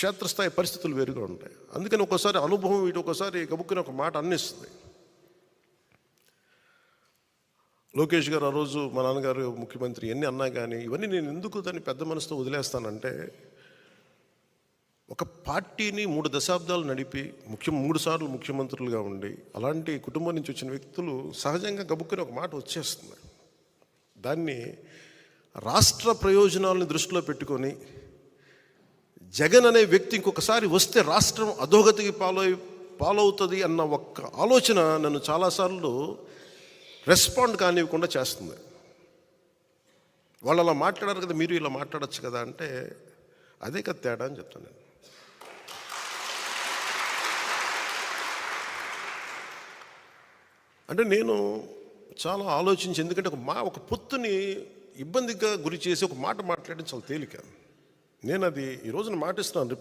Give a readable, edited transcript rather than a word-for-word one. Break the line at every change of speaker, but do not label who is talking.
క్షేత్రస్థాయి పరిస్థితులు వేరుగా ఉంటాయి. అందుకని ఒక్కోసారి అనుభవం ఇటు ఒక్కోసారి గబుక్కుని ఒక మాట అన్నిస్తుంది. లోకేష్ గారు ఆ రోజు మా నాన్నగారు ముఖ్యమంత్రి ఎన్ని అన్నా కానీ ఇవన్నీ నేను ఎందుకు దాన్ని పెద్ద మనసుతో వదిలేస్తానంటే, ఒక పార్టీని 3 దశాబ్దాలు నడిపి 3 సార్లు ముఖ్యమంత్రులుగా ఉండి అలాంటి కుటుంబం నుంచి వచ్చిన వ్యక్తులు సహజంగా గబుక్కుని ఒక మాట వచ్చేస్తుంది. దాన్ని రాష్ట్ర ప్రయోజనాలను దృష్టిలో పెట్టుకొని జగన్ అనే వ్యక్తి ఇంకొకసారి వస్తే రాష్ట్రం అధోగతికి పాలవుతుంది అన్న ఒక్క ఆలోచన నన్ను చాలాసార్లు రెస్పాండ్ కానివ్వకుండా చేస్తుంది. వాళ్ళు అలా మాట్లాడారు కదా, మీరు ఇలా మాట్లాడచ్చు కదా అంటే అదే కదా తేడా అని చెప్తాను నేను. అంటే నేను చాలా ఆలోచించి, ఎందుకంటే ఒక పొత్తుని ఇబ్బందిగా గురి చేసి ఒక మాట మాట్లాడడం చాలా తేలిక. నేను అది ఈ రోజున మాటిస్తున్నాను.